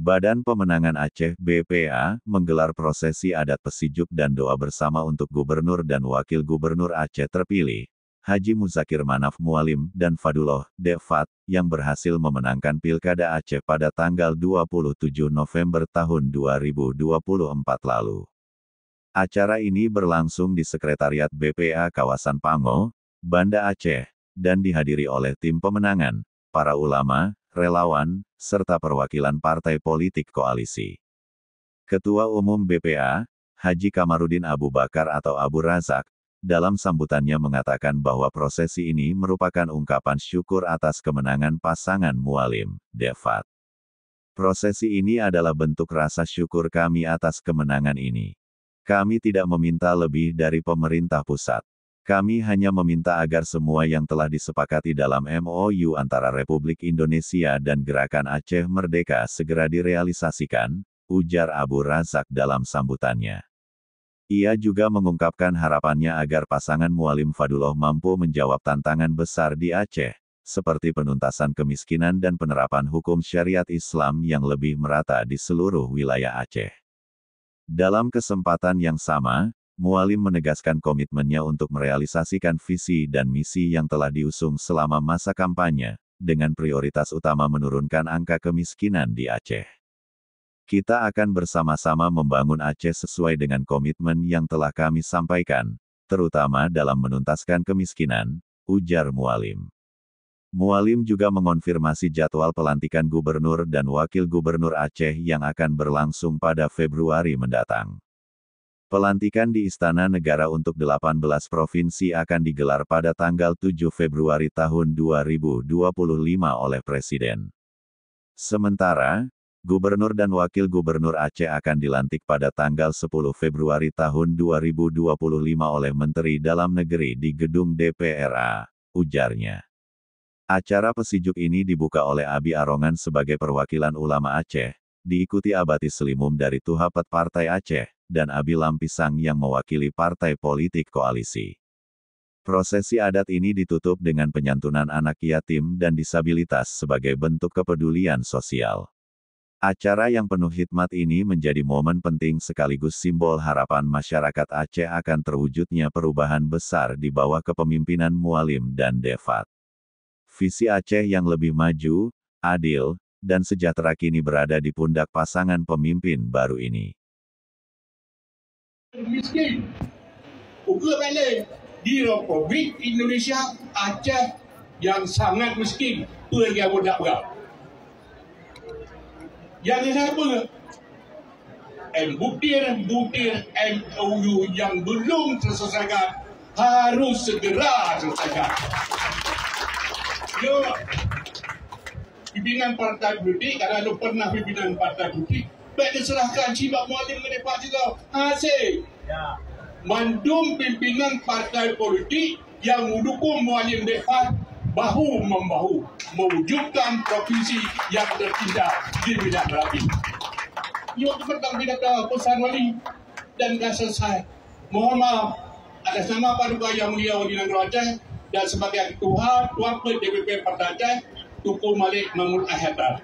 Badan Pemenangan Aceh (BPA) menggelar prosesi adat pesijuk dan doa bersama untuk Gubernur dan Wakil Gubernur Aceh terpilih, Haji Muzakir Manaf Mualim dan Fadullah Devfat, yang berhasil memenangkan Pilkada Aceh pada tanggal 27 November tahun 2024 lalu. Acara ini berlangsung di Sekretariat BPA Kawasan Pango, Banda Aceh, dan dihadiri oleh tim pemenangan, para ulama, relawan, serta perwakilan partai politik koalisi. Ketua Umum BPA, Haji Kamarudin Abu Bakar atau Abu Razak, dalam sambutannya mengatakan bahwa prosesi ini merupakan ungkapan syukur atas kemenangan pasangan Mualim, Devfat. Prosesi ini adalah bentuk rasa syukur kami atas kemenangan ini. Kami tidak meminta lebih dari pemerintah pusat. Kami hanya meminta agar semua yang telah disepakati dalam MOU antara Republik Indonesia dan Gerakan Aceh Merdeka segera direalisasikan, ujar Abu Razak dalam sambutannya. Ia juga mengungkapkan harapannya agar pasangan Mualim Fadullah mampu menjawab tantangan besar di Aceh, seperti penuntasan kemiskinan dan penerapan hukum syariat Islam yang lebih merata di seluruh wilayah Aceh. Dalam kesempatan yang sama, Mualim menegaskan komitmennya untuk merealisasikan visi dan misi yang telah diusung selama masa kampanye, dengan prioritas utama menurunkan angka kemiskinan di Aceh. Kita akan bersama-sama membangun Aceh sesuai dengan komitmen yang telah kami sampaikan, terutama dalam menuntaskan kemiskinan, ujar Mualim. Mualim juga mengonfirmasi jadwal pelantikan Gubernur dan Wakil Gubernur Aceh yang akan berlangsung pada Februari mendatang. Pelantikan di Istana Negara untuk 18 provinsi akan digelar pada tanggal 7 Februari tahun 2025 oleh Presiden. Sementara, Gubernur dan Wakil Gubernur Aceh akan dilantik pada tanggal 10 Februari tahun 2025 oleh Menteri Dalam Negeri di Gedung DPRA, ujarnya. Acara pesijuk ini dibuka oleh Abi Arongan sebagai perwakilan ulama Aceh, diikuti Abati Selimum dari Tuhapet Partai Aceh, dan Abi Lampisang yang mewakili partai politik koalisi. Prosesi adat ini ditutup dengan penyantunan anak yatim dan disabilitas sebagai bentuk kepedulian sosial. Acara yang penuh hikmat ini menjadi momen penting sekaligus simbol harapan masyarakat Aceh akan terwujudnya perubahan besar di bawah kepemimpinan Mualim dan Devfat. Visi Aceh yang lebih maju, adil, dan sejahtera kini berada di pundak pasangan pemimpin baru ini. Miskin, ukur balik di Republik Indonesia Aceh yang sangat miskin, tu lagi aku tak berap. Yang apa? Butir MOU yang belum terselesaikan harus segera selesaikan. Yo, pimpinan partai politik, kalau pernah pimpinan partai politik, baik diserahkan Cibak Mualim ke Devfat juga. Hasil. Mandum pimpinan partai politik yang mendukung Mualim Devfat bahu-membahu mewujudkan provinsi yang tertindak di bidang rapi. Ia tentang bidang pesan wali dan dah selesai. Mohon maaf atas nama Paduka Yang Mulia Wali Negara Aceh dan sebagai Ketua DPP Partai Aceh, Tuku Malik Mahmud Ahyatar.